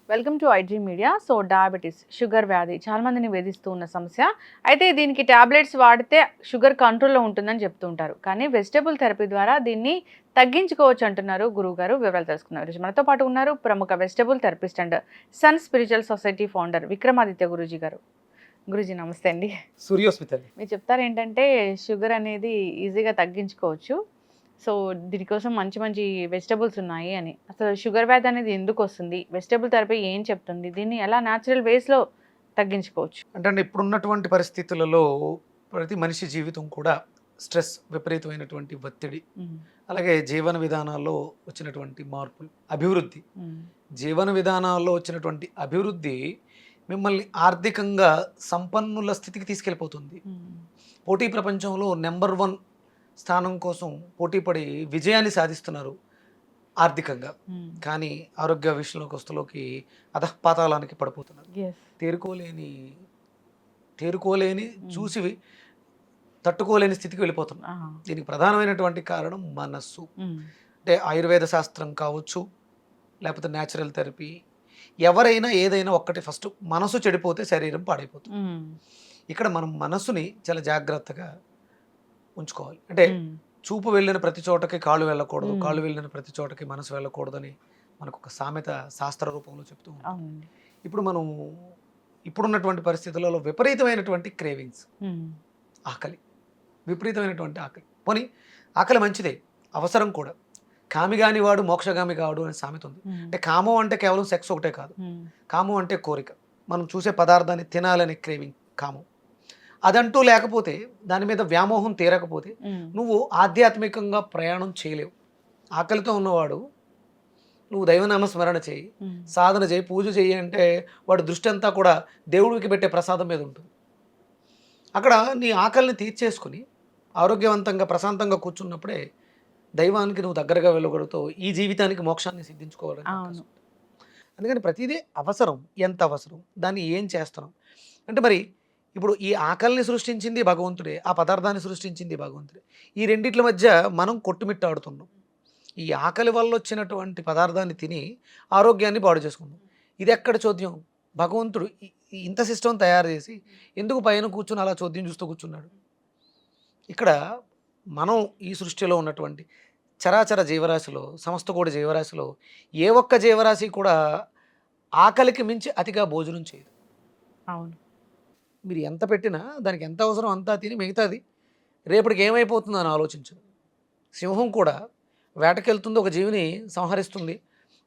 Welcome to IG media. So diabetes, sugar వ్యాధి చాలా మందిని వేధిస్తూ ఉన్న సమస్య. అయితే దీనికి టాబ్లెట్స్ వాడితే షుగర్ కంట్రోల్లో ఉంటుందని చెప్తూ ఉంటారు. కానీ వెజిటబుల్ థెరపీ ద్వారా దీన్ని తగ్గించుకోవచ్చు అంటున్నారు గురువుగారు. వివరాలు తెలుసుకున్నారు. మనతో పాటు ఉన్నారు ప్రముఖ vegetable therapist and sun spiritual society founder Vikramaditya Guruji గారు. గురూజీ నమస్తే అండి. సూర్యోస్మితల్లి, మీరు చెప్తారు ఏంటంటే షుగర్ అనేది ఈజీగా తగ్గించుకోవచ్చు. సో దీనికోసం మంచి మంచి వెజిటబుల్స్ ఉన్నాయి అని. అసలు షుగర్ వ్యాధి అనేది ఎందుకు వస్తుంది, వెజిటబుల్ థెరపీ ఏం చెప్తుంది, దీన్ని ఎలా న్యాచురల్ వేస్లో తగ్గించుకోవచ్చు? అంటే ఇప్పుడున్నటువంటి పరిస్థితులలో ప్రతి మనిషి జీవితం కూడా స్ట్రెస్, విపరీతమైనటువంటి ఒత్తిడి, అలాగే జీవన విధానాల్లో వచ్చినటువంటి మార్పులు, అభివృద్ధి, జీవన విధానాల్లో వచ్చినటువంటి అభివృద్ధి మిమ్మల్ని ఆర్థికంగా సంపన్నుల స్థితికి తీసుకెళ్ళిపోతుంది. పోటీ ప్రపంచంలో నెంబర్ 1 స్థానం కోసం పోటీపడి విజయాన్ని సాధిస్తున్నారు ఆర్థికంగా. కానీ ఆరోగ్య విషయంలోకి వస్తులోకి అధఃపాతాళానికి పడిపోతున్నారు. తేరుకోలేని చూసి తట్టుకోలేని స్థితికి వెళ్ళిపోతున్నారు. దీనికి ప్రధానమైనటువంటి కారణం మనస్సు. అంటే ఆయుర్వేద శాస్త్రం కావచ్చు, లేకపోతే న్యాచురల్ థెరపీ, ఎవరైనా ఏదైనా ఒక్కటి ఫస్ట్ మనసు చెడిపోతే శరీరం పాడైపోతుంది. ఇక్కడ మనం మనసుని చాలా జాగ్రత్తగా ఉంచుకోవాలి. అంటే చూపు వెళ్ళిన ప్రతి చోటకి కాళ్ళు వెళ్ళకూడదు, కాళ్ళు వెళ్ళిన ప్రతి చోటకి మనసు వెళ్ళకూడదని మనకు ఒక సామెత శాస్త్ర రూపంలో చెప్తూ ఉంటాం. ఇప్పుడు మనం ఇప్పుడున్నటువంటి పరిస్థితులలో విపరీతమైనటువంటి క్రేవింగ్స్, ఆకలి, విపరీతమైనటువంటి ఆకలి. పోనీ ఆకలి మంచిదే, అవసరం కూడా. కామిగాని వాడు మోక్షగామి కాడు అనే సామెత ఉంది. అంటే కామం అంటే కేవలం సెక్స్ ఒకటే కాదు. కామం అంటే కోరిక, మనం చూసే పదార్థాన్ని తినాలనే క్రేవింగ్ కామం. అదంటూ లేకపోతే, దాని మీద వ్యామోహం తీరకపోతే నువ్వు ఆధ్యాత్మికంగా ప్రయాణం చేయలేవు. ఆకలితో ఉన్నవాడు నువ్వు దైవనామ స్మరణ చేయి, సాధన చేయి, పూజ చేయి అంటే వాడు దృష్టి అంతా కూడా దేవుడికి పెట్టే ప్రసాదం మీద ఉంటుంది. అక్కడ నీ ఆకలిని తీర్చేసుకుని ఆరోగ్యవంతంగా ప్రశాంతంగా కూర్చున్నప్పుడే దైవానికి నువ్వు దగ్గరగా వెళ్ళగలుగుతావు. ఈ జీవితానికి మోక్షాన్ని సిద్ధించుకోవాలని. అందుకని ప్రతిదీ అవసరం. ఎంత అవసరం, దాన్ని ఏం చేస్తున్నాం అంటే, మరి ఇప్పుడు ఈ ఆకలిని సృష్టించింది భగవంతుడే, ఆ పదార్థాన్ని సృష్టించింది భగవంతుడే. ఈ రెండిట్ల మధ్య మనం కొట్టుమిట్టాడుతున్నాం. ఈ ఆకలి వల్ల వచ్చినటువంటి పదార్థాన్ని తిని ఆరోగ్యాన్ని పాడు చేసుకున్నాం. ఇది ఎక్కడ చోద్యం? భగవంతుడు ఇంత సిస్టమ్ తయారు చేసి ఎందుకు పైన కూర్చుని అలా చోద్యం చూస్తూ కూర్చున్నాడు? ఇక్కడ మనం ఈ సృష్టిలో ఉన్నటువంటి చరాచర జీవరాశిలో, సమస్త కూడా జీవరాశిలో ఏ ఒక్క జీవరాశి కూడా ఆకలికి మించి అతిగా భోజనం చేయదు. అవును. మీరు ఎంత పెట్టినా దానికి ఎంత అవసరం అంతా తిని మిగతాది రేపటికి ఏమైపోతుందో అని ఆలోచించదు. సింహం కూడా వేటకెళ్తుంది, ఒక జీవిని సంహరిస్తుంది,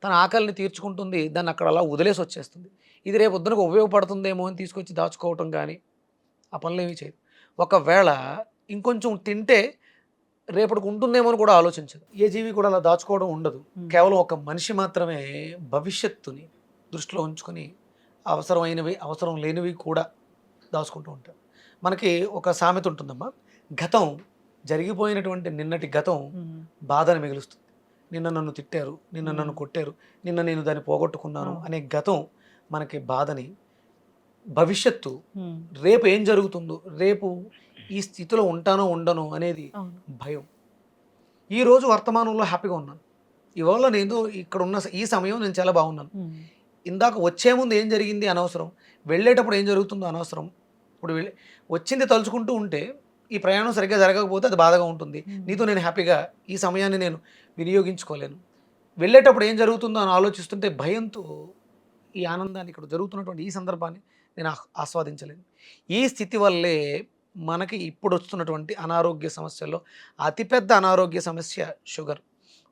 తన ఆకలిని తీర్చుకుంటుంది, దాన్ని అక్కడ అలా వదిలేసి వచ్చేస్తుంది. ఇది రేపు పొద్దునకు ఉపయోగపడుతుందేమో అని తీసుకొచ్చి దాచుకోవటం కానీ ఆ పనులు ఏమీ చేయదు. ఒకవేళ ఇంకొంచెం తింటే రేపటికి ఉంటుందేమో అని కూడా ఆలోచించదు. ఏ జీవి కూడా అలా దాచుకోవడం ఉండదు. కేవలం ఒక మనిషి మాత్రమే భవిష్యత్తుని దృష్టిలో ఉంచుకొని అవసరమైనవి, అవసరం లేనివి కూడా దాచుకుంటూ ఉంటారు. మనకి ఒక సామెత ఉంటుందమ్మా, గతం, జరిగిపోయినటువంటి నిన్నటి గతం బాధను మిగులుస్తుంది. నిన్న నన్ను తిట్టారు, నిన్న నన్ను కొట్టారు, నిన్న నేను దాన్ని పోగొట్టుకున్నాను అనే గతం మనకి బాధని, భవిష్యత్తు రేపు ఏం జరుగుతుందో, రేపు ఈ స్థితిలో ఉంటానో ఉండను అనేది భయం. ఈరోజు వర్తమానంలో హ్యాపీగా ఉన్నాను, ఇవాళ నేను ఇక్కడ ఉన్న ఈ సమయం నేను చాలా బాగున్నాను. ఇందాక వచ్చే ముందు ఏం జరిగింది అనవసరం, వెళ్ళేటప్పుడు ఏం జరుగుతుందో అనవసరం. ఇప్పుడు వచ్చింది తలుచుకుంటూ ఉంటే ఈ ప్రయాణం సరిగ్గా జరగకపోతే అది బాధగా ఉంటుంది. నీతో నేను హ్యాపీగా ఈ సమయాన్ని నేను వినియోగించుకోలేను. వెళ్ళేటప్పుడు ఏం జరుగుతుందో అని ఆలోచిస్తుంటే భయంతో ఈ ఆనందాన్ని, ఇక్కడ జరుగుతున్నటువంటి ఈ సందర్భాన్ని నేను ఆస్వాదించలేను. ఈ స్థితి వల్లే మనకి ఇప్పుడు వస్తున్నటువంటి అనారోగ్య సమస్యల్లో అతిపెద్ద అనారోగ్య సమస్య షుగర్.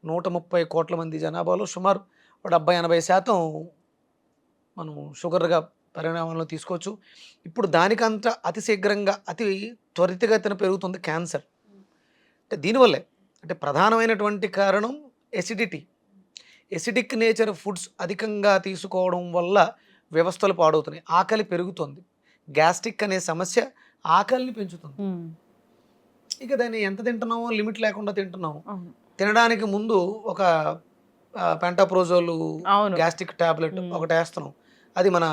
130 కోట్ల మంది జనాభాలో సుమారు 70-80% మనం షుగర్గా పరిణామంలో తీసుకోవచ్చు. ఇప్పుడు దానికంత అతి శీఘ్రంగా, అతి త్వరితగతిన పెరుగుతుంది క్యాన్సర్. అంటే దీనివల్లే, అంటే ప్రధానమైనటువంటి కారణం ఎసిడిటీ. ఎసిడిక్ నేచర్ ఫుడ్స్ అధికంగా తీసుకోవడం వల్ల వ్యవస్థలు పాడవుతున్నాయి, ఆకలి పెరుగుతుంది. గ్యాస్ట్రిక్ అనే సమస్య ఆకలిని పెంచుతుంది. ఇక దాన్ని ఎంత తింటున్నామో లిమిట్ లేకుండా తింటున్నాము. తినడానికి ముందు ఒక పెంటాప్రోజోల్ గ్యాస్ట్రిక్ టాబ్లెట్ ఒకటి వేస్తున్నాం, అది మన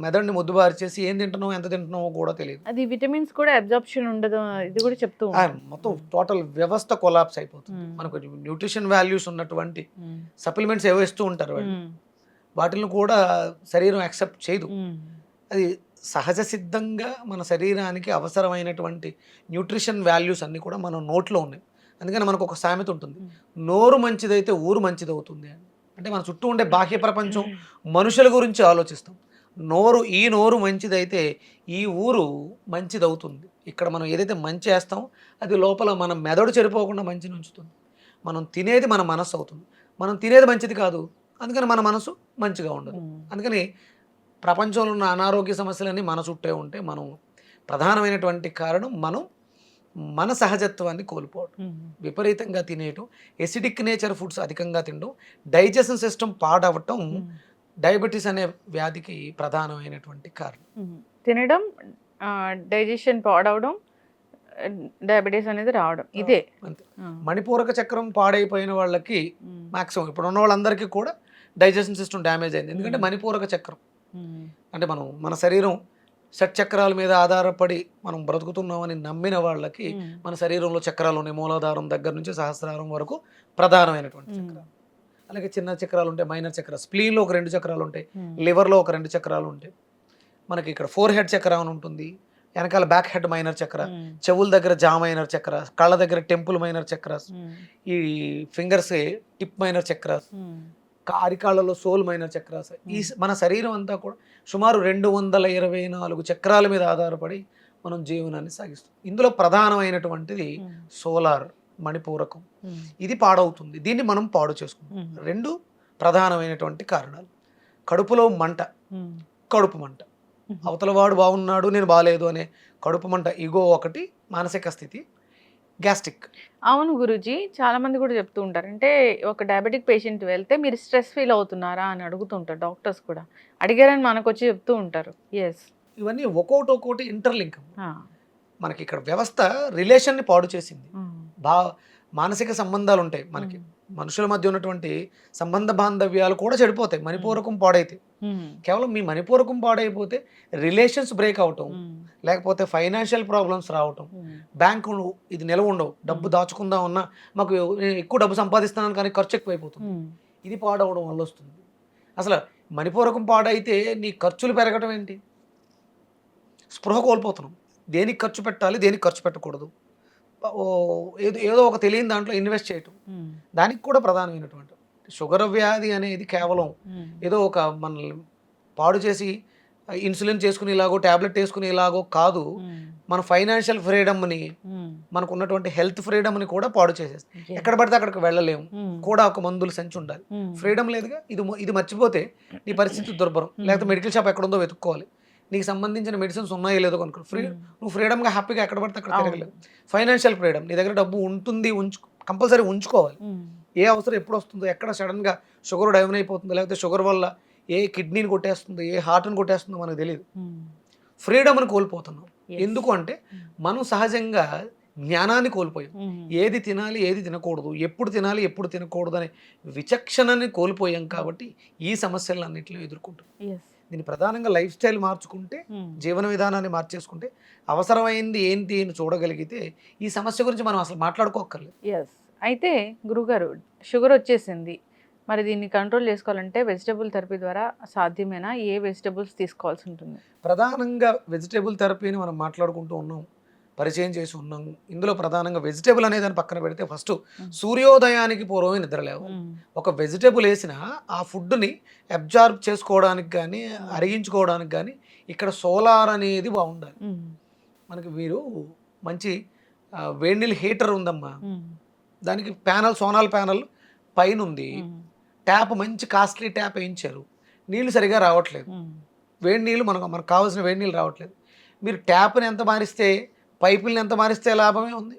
మెదడుని మొద్దుబారి చేసి ఏం తింటున్నావు ఎంత తింటున్నావో కూడా తెలియదు. అది విటమిన్స్ కూడా అబ్జార్ప్షన్ ఉండదు, ఇది కూడా చెప్తూ ఉంటారు. మొత్తం టోటల్ వ్యవస్థ కొలాప్స్ అయిపోతుంది. మ్మ్. మనకు న్యూట్రిషన్ వాల్యూస్ ఉన్నటువంటి మ్మ్. సప్లిమెంట్స్ ఏవో ఇస్తూ ఉంటారు వాళ్ళు, మ్మ్. వాటిని కూడా శరీరం యాక్సెప్ట్ చేయదు. మ్మ్. అది సహజ సిద్ధంగా మన శరీరానికి అవసరమైనటువంటి న్యూట్రిషన్ వాల్యూస్ అన్నీ కూడా మన నోట్లో ఉన్నాయి. అందుకని మనకు ఒక సామెత ఉంటుంది, నోరు మంచిదైతే ఊరు మంచిది అవుతుంది అని. అంటే మన చుట్టూ ఉండే బాహ్య ప్రపంచం మనుషుల గురించి ఆలోచిస్తాం. ఈ నోరు మంచిదైతే ఈ ఊరు మంచిది అవుతుంది. ఇక్కడ మనం ఏదైతే మంచి వేస్తామో అది లోపల మన మెదడు చెడిపోకుండా మంచిని ఉంచుతుంది. మనం తినేది మన మనస్సు అవుతుంది. మనం తినేది మంచిది కాదు, అందుకని మన మనసు మంచిగా ఉండదు. అందుకని ప్రపంచంలో ఉన్న అనారోగ్య సమస్యలన్నీ మన చుట్టే ఉంటే మనం ప్రధానమైనటువంటి కారణం మన సహజత్వాన్ని కోల్పోవడం, విపరీతంగా తినేయటం, ఎసిడిక్ నేచర్ ఫుడ్స్ అధికంగా తినడం, డైజెషన్ సిస్టమ్ పాడవటం డయాబెటీస్ అనే వ్యాధికి ప్రధానమైనటువంటి కారణం. తినడం, డైజెషన్ పాడవడం, డయాబెటీస్ అనేది రావడం, ఇదే అంతే. మణిపూరక చక్రం పాడైపోయిన వాళ్ళకి మాక్సిమం ఇప్పుడు ఉన్న వాళ్ళందరికీ కూడా డైజెషన్ సిస్టమ్ డ్యామేజ్ అయింది. ఎందుకంటే మణిపూరక చక్రం అంటే మన శరీరం షట్చక్రాల మీద ఆధారపడి మనం బ్రతుకుతున్నామని నమ్మిన వాళ్ళకి మన శరీరంలో చక్రాలు ఉన్నాయి. మూలాధారం దగ్గర నుంచి సహస్రారం వరకు ప్రధానమైనటువంటి చక్రాలు. అలాగే చిన్న చక్రాలు ఉంటాయి, మైనర్ చక్రాలు. స్ప్లీన్లో ఒక 2 చక్రాలు ఉంటాయి, లివర్లో ఒక 2 చక్రాలు ఉంటాయి. మనకి ఇక్కడ 4 హెడ్ చక్ర అని ఉంటుంది, వెనకాల బ్యాక్ హెడ్ మైనర్ చక్ర, చెవుల దగ్గర జా మైనర్ చక్ర, కళ్ళ దగ్గర టెంపుల్ మైనర్ చక్రాస్, ఈ ఫింగర్స్ టిప్ మైనర్ చక్రాస్, అరికాళ్ళలో సోల్ మైనర్ చక్రాస్. ఈ మన శరీరం అంతా కూడా సుమారు 224 చక్రాల మీద ఆధారపడి మనం జీవనాన్ని సాగిస్తాం. ఇందులో ప్రధానమైనటువంటిది సోలార్ మణిపూరకం. ఇది పాడవుతుంది, దీన్ని మనం పాడు చేసుకుంటాం. 2 ప్రధానమైనటువంటి కారణాలు: కడుపులో మంట, కడుపు మంట, అవతల వాడు బాగున్నాడు నేను బాగాలేదు అనే కడుపు మంట, ఇగో ఒకటి, మానసిక స్థితి, గ్యాస్ట్రిక్. అవును గురూజీ, చాలా మంది కూడా చెప్తూ ఉంటారు, అంటే ఒక డయాబెటిక్ పేషెంట్ వెళ్తే మీరు స్ట్రెస్ ఫీల్ అవుతున్నారా అని అడుగుతుంటారు. డాక్టర్స్ కూడా అడిగారని మనకు వచ్చి చెప్తూ ఉంటారు. ఎస్, ఇవన్నీ ఒక్కొక్కటి ఇంటర్లింక్. మనకి ఇక్కడ వ్యవస్థ రిలేషన్ని పాడు చేసింది. మానసిక సంబంధాలు ఉంటాయి మనకి, మనుషుల మధ్య ఉన్నటువంటి సంబంధ బాంధవ్యాలు కూడా చెడిపోతాయి మణిపూరకం పాడైతే. కేవలం మీ మణిపూరకం పాడైపోతే రిలేషన్స్ బ్రేక్ అవటం, లేకపోతే ఫైనాన్షియల్ ప్రాబ్లమ్స్ రావటం, బ్యాంకు ఇది నిలవ ఉండవు, డబ్బు దాచుకుందాం ఉన్నా మాకు ఎక్కువ డబ్బు సంపాదిస్తున్నాను కానీ ఖర్చు ఎక్కువైపోతుంది, ఇది పాడవడం వల్ల వస్తుంది. అసలు మణిపూరకం పాడైతే నీ ఖర్చులు పెరగటం ఏంటి? స్పృహ కోల్పోతున్నాం, దేనికి ఖర్చు పెట్టాలి దేనికి ఖర్చు పెట్టకూడదు, ఏదో ఒక తెలియని దాంట్లో ఇన్వెస్ట్ చేయటం, దానికి కూడా ప్రధానమైనటువంటి షుగర్ వ్యాధి అనేది కేవలం ఏదో ఒక మనల్ని పాడు చేసి ఇన్సులిన్ చేసుకునేలాగో ట్యాబ్లెట్ వేసుకునేలాగో కాదు, మన ఫైనాన్షియల్ ఫ్రీడమ్ని, మనకు ఉన్నటువంటి హెల్త్ ఫ్రీడమ్ని కూడా పాడు చేసేస్తుంది. ఎక్కడ పడితే అక్కడికి వెళ్ళలేము, కూడా ఒక మందులు సంచి ఉండాలి. ఫ్రీడమ్ లేదుగా, ఇది మర్చిపోతే నీ పరిస్థితి దుర్భరం. లేకపోతే మెడికల్ షాప్ ఎక్కడ ఉందో వెతుక్కోవాలి, నీకు సంబంధించిన మెడిసిన్స్ ఉన్నాయో లేదో కనుక్కో. నువ్వు ఫ్రీడమ్గా హ్యాపీగా ఎక్కడ పడితే అక్కడ తిరగలేవు. ఫైనాన్షియల్ ఫ్రీడమ్, నీ దగ్గర డబ్బు ఉంటుంది, కంపల్సరీ ఉంచుకోవాలి. ఏ అవసరం ఎప్పుడు వస్తుందో, ఎక్కడ సడన్గా షుగర్ డౌన్ అయిపోతుందో, లేకపోతే షుగర్ వల్ల ఏ కిడ్నీని కొట్టేస్తుందో, ఏ హార్ట్ని కొట్టేస్తుందో మనకు తెలియదు. ఫ్రీడమ్ని కోల్పోతున్నాం. ఎందుకు అంటే మనం సహజంగా జ్ఞానాన్ని కోల్పోయాం. ఏది తినాలి ఏది తినకూడదు, ఎప్పుడు తినాలి ఎప్పుడు తినకూడదు అనే విచక్షణని కోల్పోయాం. కాబట్టి ఈ సమస్యలన్నింటిలో ఎదుర్కొంటాం. దీన్ని ప్రధానంగా లైఫ్ స్టైల్ మార్చుకుంటే, జీవన విధానాన్ని మార్చేసుకుంటే, అవసరమైంది ఏంటి అని చూడగలిగితే ఈ సమస్య గురించి మనం అసలు మాట్లాడుకోక్కర్లేదు. ఎస్. అయితే గురుగారు, షుగర్ వచ్చేసింది, మరి దీన్ని కంట్రోల్ చేసుకోవాలంటే వెజిటబుల్ థెరపీ ద్వారా సాధ్యమేనా? ఏ వెజిటబుల్స్ తీసుకోవాల్సి ఉంటుంది? ప్రధానంగా వెజిటబుల్ థెరపీని మనం మాట్లాడుకుంటూ ఉన్నాం, పరిచయం చేసి ఉన్నాం. ఇందులో ప్రధానంగా వెజిటబుల్ అనే దాన్ని పక్కన పెడితే ఫస్ట్ సూర్యోదయానికి పూర్వమే నిద్రలేవు. ఒక వెజిటబుల్ వేసిన ఆ ఫుడ్ని అబ్జార్బ్ చేసుకోవడానికి కానీ అరిగించుకోవడానికి కానీ ఇక్కడ సోలార్ అనేది బాగుండాలి. మనకి మీరు మంచి వేడినీళ్ళు హీటర్ ఉందమ్మా, దానికి సోనాల్ ప్యానల్ పైన ఉంది, ట్యాప్ మంచి కాస్ట్లీ ట్యాప్ వేయించారు, నీళ్ళు సరిగా రావట్లేదు, వేడి నీళ్ళు మనకు కావాల్సిన వేడి నీళ్ళు రావట్లేదు. మీరు ట్యాప్ని ఎంత మారిస్తే, పైపుల్ని ఎంత మారిస్తే లాభమే ఉంది.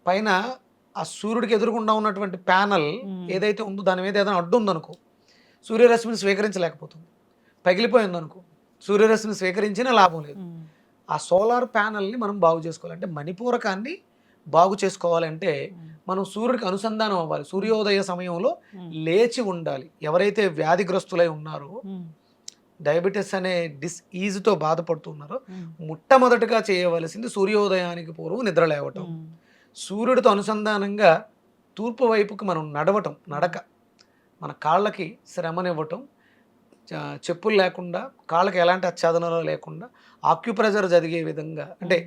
పైన ఆ సూర్యుడికి ఎదురుకుండా ఉన్నటువంటి ప్యానల్ ఏదైతే ఉందో దాని మీద ఏదైనా అడ్డు ఉందనుకో, సూర్యరశ్మిని స్వీకరించలేకపోతుంది. పగిలిపోయిందనుకో, సూర్యరశ్మిని స్వీకరించినా లాభం లేదు. ఆ సోలార్ ప్యానల్ని మనం బాగు చేసుకోవాలి. అంటే మణిపూరకాన్ని బాగు చేసుకోవాలంటే మనం సూర్యుడికి అనుసంధానం అవ్వాలి. సూర్యోదయ సమయంలో లేచి ఉండాలి. ఎవరైతే వ్యాధిగ్రస్తులై ఉన్నారో డయాబెటీస్ అనే ఈజ్తో బాధపడుతున్నారో మొట్టమొదటిగా చేయవలసింది సూర్యోదయానికి పూర్వం నిద్ర లేవటం, సూర్యుడితో అనుసంధానంగా తూర్పు వైపుకి మనం నడవటం, నడక, మన కాళ్ళకి శ్రమనివ్వటం, చెప్పులు లేకుండా కాళ్ళకి ఎలాంటి ఆచ్ఛాదనలు లేకుండా ఆక్యుప్రెషర్ జరిగే విధంగా, అంటే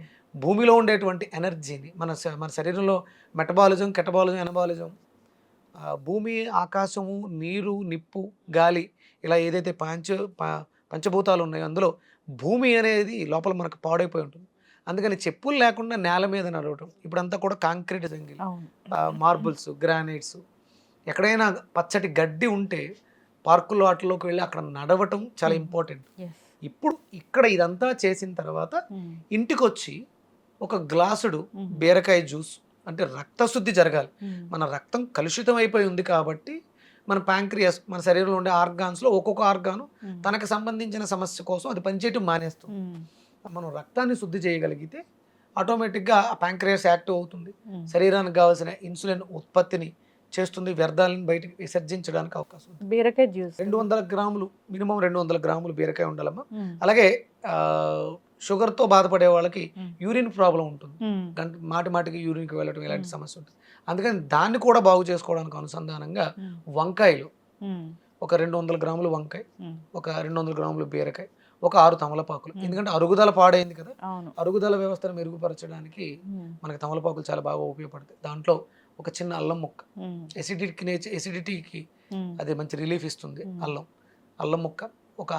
భూమిలో ఉండేటువంటి ఎనర్జీని మన శరీరంలో మెటబాలిజం, కెటబాలిజం, ఎనబాలిజం, భూమి, ఆకాశము, నీరు, నిప్పు, గాలి, ఇలా ఏదైతే పంచభూతాలు ఉన్నాయో అందులో భూమి అనేది లోపల మనకు పాడైపోయి ఉంటుంది. అందుకని చెప్పులు లేకుండా నేల మీద నడవటం, ఇప్పుడంతా కూడా కాంక్రీట్ జంగిల్, మార్బుల్స్, గ్రానైట్స్, ఎక్కడైనా పచ్చటి గడ్డి ఉంటే పార్కుల్లో వాటిలోకి వెళ్ళి అక్కడ నడవటం చాలా ఇంపార్టెంట్. ఇప్పుడు ఇక్కడ ఇదంతా చేసిన తర్వాత ఇంటికి వచ్చి ఒక గ్లాసుడు బీరకాయ జ్యూస్, అంటే రక్తశుద్ధి జరగాలి. మన రక్తం కలుషితం అయిపోయి ఉంది కాబట్టి మన ప్యాంక్రియాస్, మన శరీరంలో ఉండే ఆర్గాన్స్లో ఒక్కొక్క ఆర్గాను తనకు సంబంధించిన సమస్య కోసం అది పనిచేయటం మానేస్తుంది. మనం రక్తాన్ని శుద్ధి చేయగలిగితే ఆటోమేటిక్గా ఆ ప్యాంక్రియాస్ యాక్టివ్ అవుతుంది, శరీరానికి కావాల్సిన ఇన్సులిన్ ఉత్పత్తిని చేస్తుంది, వ్యర్థాలను బయటకు విసర్జించడానికి అవకాశం ఉంది. బీరకాయ జ్యూస్ 200 గ్రాములు, మినిమం 200 గ్రాములు బీరకాయ ఉండాలమ్మా. అలాగే షుగర్తో బాధపడే వాళ్ళకి యూరిన్ ప్రాబ్లం ఉంటుంది, మాటికి యూరిన్కి వెళ్ళటం, ఇలాంటి సమస్య ఉంటుంది. అందుకని దాన్ని కూడా బాగు చేసుకోవడానికి అనుసంధానంగా వంకాయలు, ఒక 200 గ్రాములు వంకాయ, ఒక 200 గ్రాములు బీరకాయ, ఒక 6 తమలపాకులు. ఎందుకంటే అరుగుదల పాడైంది కదా, అరుగుదల వ్యవస్థను మెరుగుపరచడానికి మనకి తమలపాకులు చాలా బాగా ఉపయోగపడతాయి. దాంట్లో ఒక చిన్న అల్లం ముక్క, ఎసిడిటీకి అది మంచి రిలీఫ్ ఇస్తుంది. అల్లం ముక్క, ఒక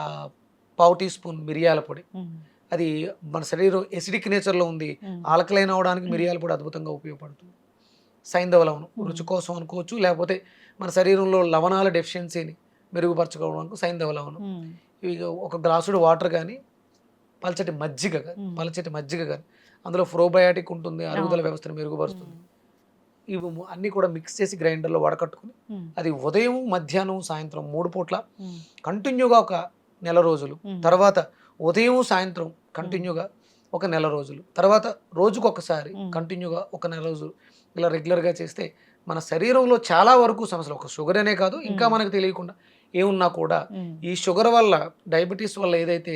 పావు టీ స్పూన్ మిరియాల పొడి, అది మన శరీరం ఎసిడిక్ నేచర్లో ఉంది, ఆల్కలైన్ అవడానికి మిరియాల పొడి అద్భుతంగా ఉపయోగపడుతుంది. సైంధవ లవణం రుచి కోసం అనుకోవచ్చు, లేకపోతే మన శరీరంలో లవణాల డెఫిషియన్సీని మెరుగుపరచుకోవడానికి సైంధవ లవణం. ఇవి ఒక గ్లాసుడు వాటర్ కానీ, పలచటి మజ్జిగ కానీ, అందులో ప్రోబయాటిక్ ఉంటుంది, అరుగుదల వ్యవస్థను మెరుగుపరుస్తుంది. ఇవి అన్నీ కూడా మిక్స్ చేసి గ్రైండర్లో వడకట్టుకుని అది ఉదయం, మధ్యాహ్నం, సాయంత్రం 3 పూట్ల కంటిన్యూగా ఒక నెల రోజులు, తర్వాత ఉదయం, సాయంత్రం కంటిన్యూగా ఒక నెల రోజులు, తర్వాత రోజుకొకసారి కంటిన్యూగా ఒక నెల రోజులు, ఇలా రెగ్యులర్గా చేస్తే మన శరీరంలో చాలా వరకు సమస్యలు, ఒక షుగర్ అనే కాదు, ఇంకా మనకు తెలియకుండా ఏమున్నా కూడా ఈ షుగర్ వల్ల, డయాబెటీస్ వల్ల ఏదైతే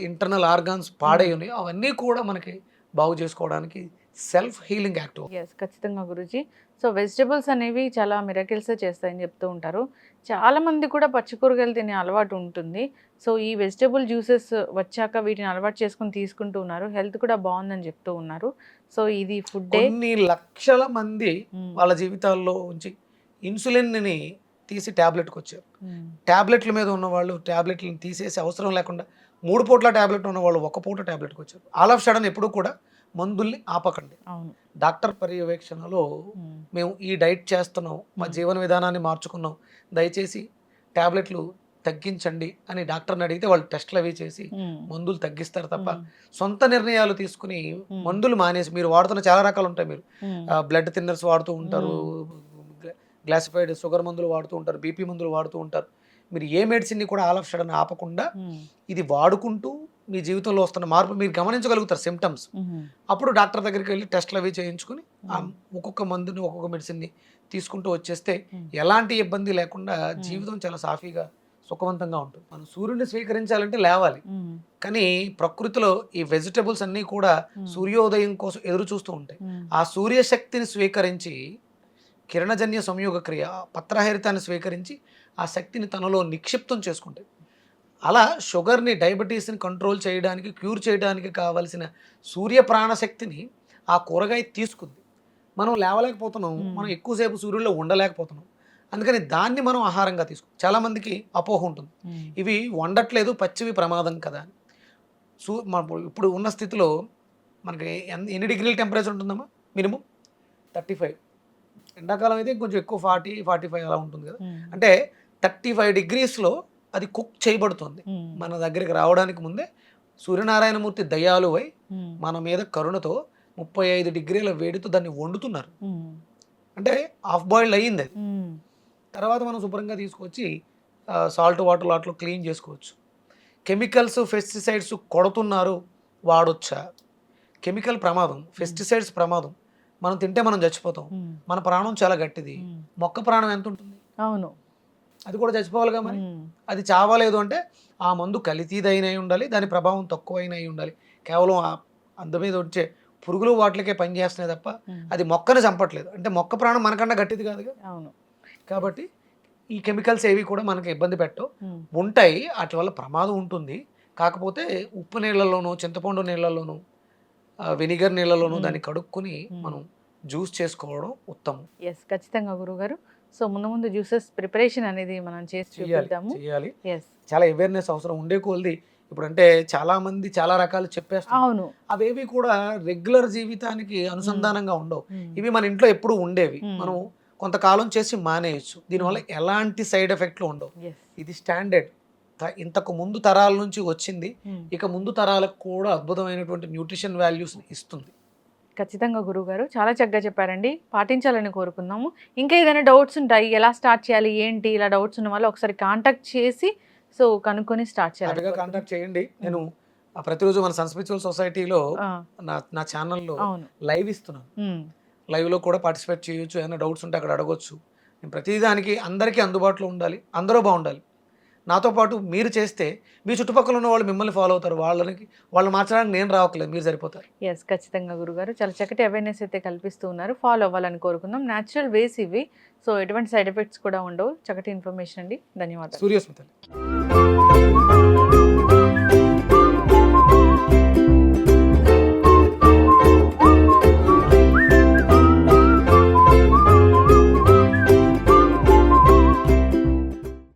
ఇంటర్నల్ ఆర్గాన్స్ పాడై ఉన్నాయో అవన్నీ కూడా మనకి బాగు చేసుకోవడానికి సెల్ఫ్ హీలింగ్ యాక్ట్. ఖచ్చితంగా గురూజీ. సో వెజిటబుల్స్ అనేవి చాలా మిరకిల్స్ చేస్తాయని చెప్తూ ఉంటారు. చాలా మంది కూడా పచ్చి కూరగాయలు తినే అలవాటు ఉంటుంది. సో ఈ వెజిటబుల్ జ్యూసెస్ వచ్చాక వీటిని అలవాటు చేసుకుని తీసుకుంటూ ఉన్నారు, హెల్త్ కూడా బాగుందని చెప్తూ ఉన్నారు. సో ఇది ఫుడ్ కొన్ని లక్షల మంది వాళ్ళ జీవితాల్లో ఉంచి ఇన్సులిన్ని తీసి ట్యాబ్లెట్కి వచ్చారు. ట్యాబ్లెట్ల మీద ఉన్న వాళ్ళు ట్యాబ్లెట్లను తీసేసి అవసరం లేకుండా 3 పూట్ల ట్యాబ్లెట్ ఉన్న వాళ్ళు 1 పూట ట్యాబ్లెట్కి వచ్చారు. ఆల్ ఆఫ్ సడన్ ఎప్పుడు కూడా మందుల్ని ఆపకండి. డాక్టర్ పర్యవేక్షణలో మేము ఈ డైట్ చేస్తున్నాం, మా జీవన విధానాన్ని మార్చుకున్నాం, దయచేసి ట్యాబ్లెట్లు తగ్గించండి అని డాక్టర్ని అడిగితే వాళ్ళు టెస్ట్లు అవి చేసి మందులు తగ్గిస్తారు తప్ప సొంత నిర్ణయాలు తీసుకుని మందులు మానేసి, మీరు వాడుతున్న చాలా రకాలు ఉంటాయి, మీరు బ్లడ్ థిన్నర్స్ వాడుతూ ఉంటారు, గ్లాసిఫైడ్ షుగర్ మందులు వాడుతూ ఉంటారు, బీపీ మందులు వాడుతూ ఉంటారు, మీరు ఏ మెడిసిన్ని కూడా ఆల్ ఆఫ్ సడన్ ఆపకుండా ఇది వాడుకుంటూ మీ జీవితంలో వస్తున్న మార్పు మీరు గమనించగలుగుతారు, సిమ్టమ్స్. అప్పుడు డాక్టర్ దగ్గరికి వెళ్ళి టెస్ట్లు అవి చేయించుకుని ఒక్కొక్క మందుని, ఒక్కొక్క మెడిసిన్ని తీసుకుంటూ వచ్చేస్తే ఎలాంటి ఇబ్బంది లేకుండా జీవితం చాలా సాఫీగా, సుఖవంతంగా ఉంటుంది. మనం సూర్యుడిని స్వీకరించాలంటే లేవాలి, కానీ ప్రకృతిలో ఈ వెజిటబుల్స్ అన్నీ కూడా సూర్యోదయం కోసం ఎదురు చూస్తూ ఉంటాయి. ఆ సూర్యశక్తిని స్వీకరించి, కిరణజన్య సంయోగ క్రియ, పత్రహరితాన్ని స్వీకరించి ఆ శక్తిని తనలో నిక్షిప్తం చేసుకుంటాయి. అలా షుగర్ని, డయాబెటీస్ని కంట్రోల్ చేయడానికి, క్యూర్ చేయడానికి కావలసిన సూర్య ప్రాణశక్తిని ఆ కూరగాయ తీసుకుంది. మనం లేవలేకపోతున్నాం, మనం ఎక్కువసేపు సూర్యుల్లో ఉండలేకపోతున్నాం, అందుకని దాన్ని మనం ఆహారంగా తీసుకుంటాం. చాలామందికి అపోహ ఉంటుంది, ఇవి వండట్లేదు, పచ్చివి ప్రమాదం కదా అని. ఇప్పుడు ఉన్న స్థితిలో మనకి ఎన్ని డిగ్రీల టెంపరేచర్ ఉంటుందమ్మా? మినిమం 35. ఎండాకాలం అయితే కొంచెం ఎక్కువ 40, 45 అలా ఉంటుంది కదా. అంటే 35 డిగ్రీస్లో అది కుక్ చేయబడుతుంది. మన దగ్గరికి రావడానికి ముందే సూర్యనారాయణమూర్తి దయాలువై మన మీద కరుణతో 35 డిగ్రీల వేడితో దాన్ని వండుతున్నారు. అంటే హాఫ్ బాయిల్డ్ అయ్యింది అది. తర్వాత మనం శుభ్రంగా తీసుకొచ్చి సాల్ట్ వాటర్ వాటిలో క్లీన్ చేసుకోవచ్చు. కెమికల్స్, పెస్టిసైడ్స్ కొడుతున్నారు, వాడొచ్చా? కెమికల్ ప్రమాదం, పెస్టిసైడ్స్ ప్రమాదం. మనం తింటే మనం చచ్చిపోతాం. మన ప్రాణం చాలా గట్టిది. మొక్క ప్రాణం ఎంత ఉంటుంది? అవును, అది కూడా చచ్చిపోవాలిగా మరి. ఉమ్, అది చావలేదు అంటే ఆ మందు కల్తీదైన ఉండాలి, దాని ప్రభావం తక్కువైన ఉండాలి. కేవలం ఆ అందు మీద వచ్చే పురుగులు వాటికే పనిచేస్తున్నాయి తప్ప ఉమ్, అది మొక్కను చంపట్లేదు. అంటే మొక్క ప్రాణం మనకన్నా గట్టిది కాదుగా. అవును. కాబట్టి ఈ కెమికల్స్ ఏవి కూడా మనకి ఇబ్బంది పెట్టవు. ఉమ్, ఉంటాయి, వాటి వల్ల ప్రమాదం ఉంటుంది. కాకపోతే ఉప్పు నీళ్ళలోనూ, చింతపండు నీళ్ళలోనూ, వెనిగర్ నీళ్ళలోనూ ఉమ్, దాన్ని కడుక్కొని ఉమ్. మనం జ్యూస్ చేసుకోవడం ఉత్తమం. ఎస్, ఖచ్చితంగా గురుగారు. సో ముందు ముందు జ్యూసెస్ ప్రిపరేషన్ అనేది మనం చేసి చెయ్యాలి చూపిద్దాము. చెయ్యాలి ఎస్, చాలా అవేర్నెస్ అవసరం ఉండే కొలది. ఇప్పుడంటే చాలా మంది చాలా రకాలు చెప్పేస్తారు. అవును. అవేవి కూడా రెగ్యులర్ జీవితానికి అనుసంధానంగా ఉండవు. ఉమ్, ఇవి మన ఇంట్లో ఎప్పుడు ఉండేవి. ఉమ్, మనం కొంతకాలం చేసి మానేయచ్చు. దీనివల్ల ఎలాంటి సైడ్ ఎఫెక్ట్లు ఉండవు. ఎస్, ఇది స్టాండర్డ్. ఇంతకు ముందు తరాల నుంచి వచ్చింది. ఉమ్. ఇక ముందు తరాలకు కూడా అద్భుతమైనటువంటి న్యూట్రిషన్ వాల్యూస్ ఇస్తుంది. ఖచ్చితంగా గురువుగారు చాలా చక్కగా చెప్పారండి. పాటించాలని కోరుకుందాము. ఇంకా ఏదైనా డౌట్స్ ఉంటాయి, ఎలా స్టార్ట్ చేయాలి ఏంటి, ఇలా డౌట్స్ ఉన్న వాళ్ళు ఒకసారి కాంటాక్ట్ చేసి సో కనుక్కొని స్టార్ట్ చేయాలి. హ్యాపీగా కాంటాక్ట్ చేయండి. నేను ప్రతిరోజు మన సన్ స్పిరిచువల్ సొసైటీలో నా ఛానల్లో అవును. లైవ్ ఇస్తున్నాను. ఉమ్, లైవ్లో కూడా పార్టిసిపేట్ చేయొచ్చు. ఏమైనా డౌట్స్ ఉంటే అక్కడ అడగొచ్చు. నేను ప్రతిదానికి అందరికీ అందుబాటులో ఉండాలి, అందరూ బాగుండాలి. నాతో పాటు మీరు చేస్తే మీ చుట్టుపక్కల ఉన్న వాళ్ళు మిమ్మల్ని ఫాలో అవుతారు. వాళ్ళు మార్చడానికి నేను రావట్లేదు, మీరు సరిపోతారు. ఎస్, ఖచ్చితంగా గురుగారు చాలా చక్కటి అవేర్నెస్ అయితే కల్పిస్తూ ఉన్నారు. ఫాలో అవ్వాలని కోరుకుందాం. న్యాచురల్ వేస్ ఇవి. సో ఎటువంటి సైడ్ ఎఫెక్ట్స్ కూడా ఉండవు. చక్కటి ఇన్ఫర్మేషన్ అండి. ధన్యవాదాలు. సూర్యస్మితలు.